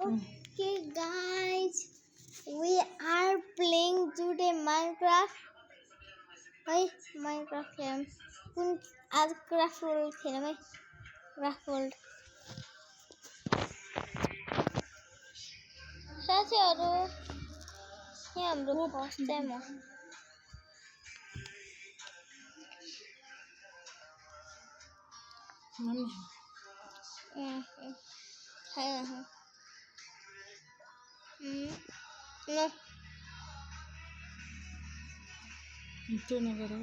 Okay, guys, we are playing today Minecraft. Hey, Minecraft game. Kun आज craft world खेलौँ है craft world साथीहरु यहाँ हाम्रो फर्स्ट टाइम हो No. Itu negara.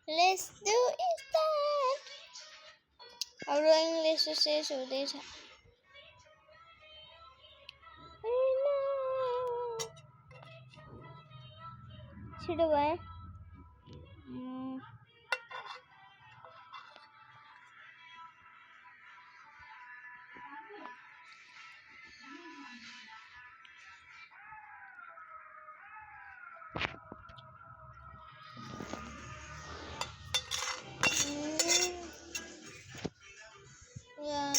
Let's do it that. Our English says this. छिटो भयो Yeah.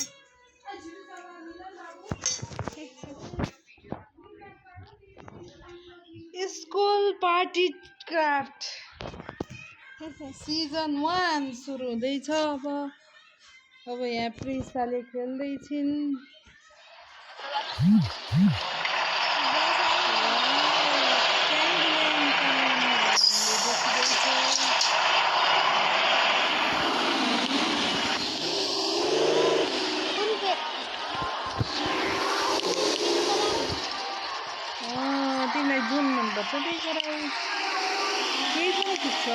School party craft season 1 सुरु हुँदैछ अब यहाँ प्रिसाले खेल्दै छिन् तिमीलाई जुन मनपर्छ त्यही गराऊ केही पनि ठिक छ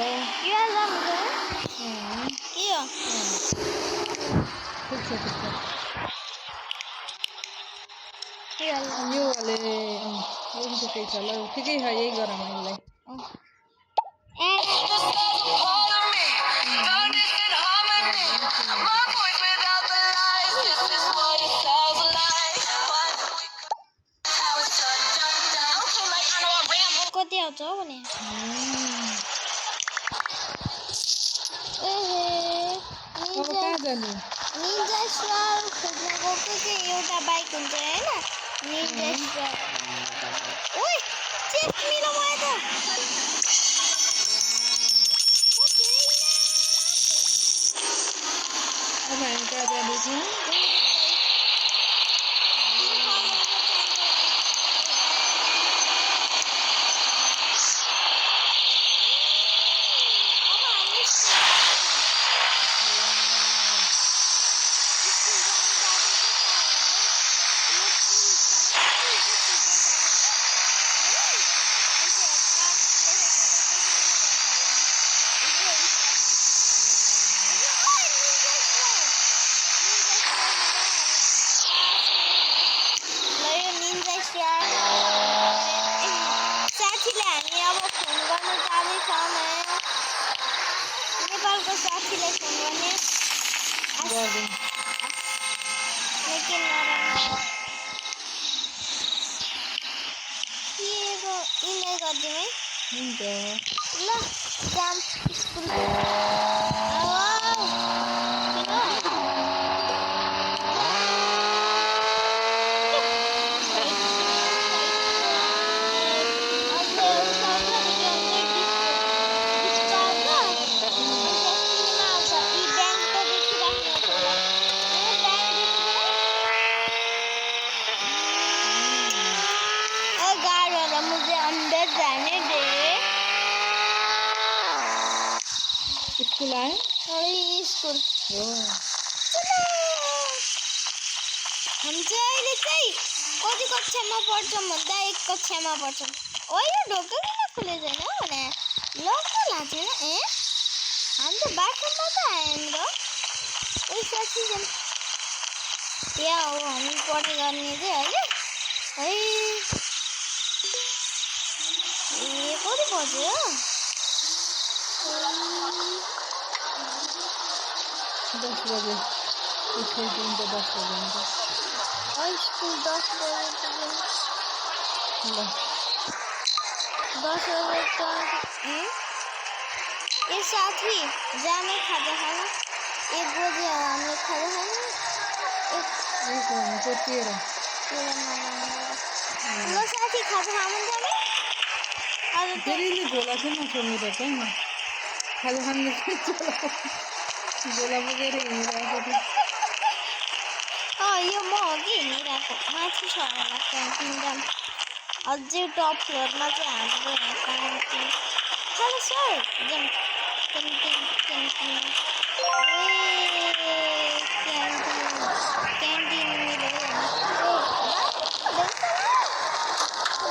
यो वाले ठिकै छ ल ठिकै छ यही गरौँ यसलाई कति आउँछ भने अब कहाँ जाने निन्जा स्टार खोज्न गएको चाहिँ एउटा बाइक हुन्छ हैन निन्जा स्टार ओइ चेक मिलो भयो त अब हामी कहाँ जाँदैछौँ साथीले हामी अब फोन गर्न जाँदैछौँ नेपालको साथीलाई फोन गर्ने लेकिन नराम्रो इन्जोय गरिदिउँ है हुन्छ ल जाम स्कुल मुझे अंदर जाने दे स्कुल आयो स्कुल हो हामी चाहिँ अहिले चाहिँ कति कक्षामा पढ्छौँ भन्दा 1 कक्षामा पढ्छौँ ओ यो ढोका किन खुले छैन भने लक त लाग्दैन हामी त बाटोमा त आयौँ र ओइ साथी यहाँ हो हामी पढाइ गर्ने चाहिँ होइन है ए कति बज्यो 10 बजे स्कुल पुग्नु त 10 बजे हुन्छ स्कुल 10 बजे ल 10 बजे ए साथी जाने खाजा खान 1 बजे हामीले खाजा खानु एक भनेको 13 ल साथी खाजा खानु जाने आज फेरि नि झोला चाहिँ नछोड्नु त छैन खाजा खानु झोला बोकेर हिँडिरहेको यो म हो कि हिँडिरहेको माथि छ होला क्यान्टिन अझै टप फ्लोरमा चाहिँ हाम्रो यहाँ क्यान्टिन हेलो सर जाउँ क्यान्टिन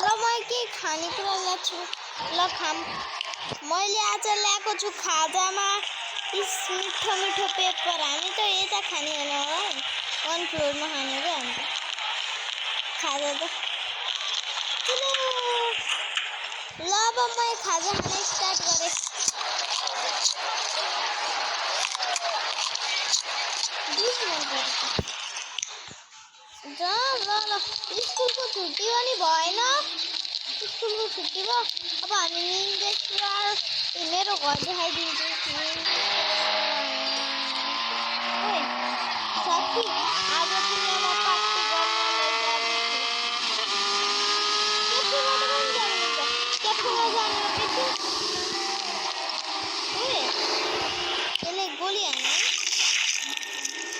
ल म के खानेकुरा ल्याएको छु ल खाम मैले आज ल्याएको छु खाजामा मिठो मिठो पेपर हामी त यता खाने होइन होला 1 फ्लोरमा खाने क्या हामी खाजा त ल अब म खाजा खान स्टार्ट गरेँ ल स्कुलको छुट्टी पनि भएन स्कुलको छुट्टी भयो अब हामी निन्दैछु मेरो घर देखाइदिन्छु साथी आज दुनियाँमा पार्टी गर्न क्याफेमा जानु त्यसले गोली हान्ने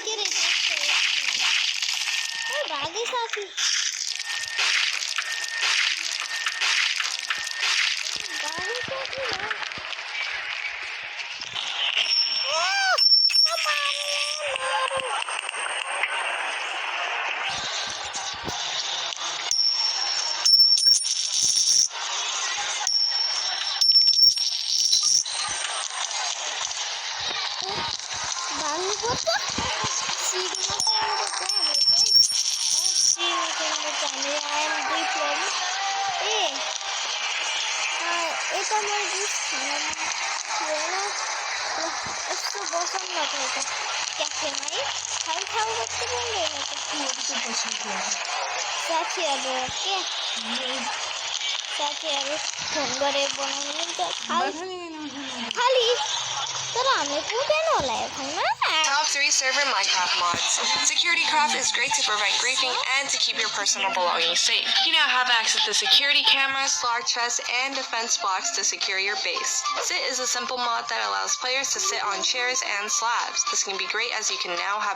के रहेछ भागे साथी भाग्नुपर्छ सिडीमा चाहिँ आएर 2 फ्लोर यता मैले जुस खान थिएन यस्तो बसौँ न त यता क्याफेमा है खाउ कति बन्दैन साथीहरू के साथीहरू फोन गरेर बनाउनु मिल्छ खाली तर हामीले पुग्दैन होला यो ठाउँमा Top 3 server Minecraft mods. Security Craft is great to prevent griefing and to keep your personal belongings safe. You now have access to security cameras, large chests, and defense blocks to secure your base. Sit is a simple mod that allows players to sit on chairs and slabs. This can be great as you can now have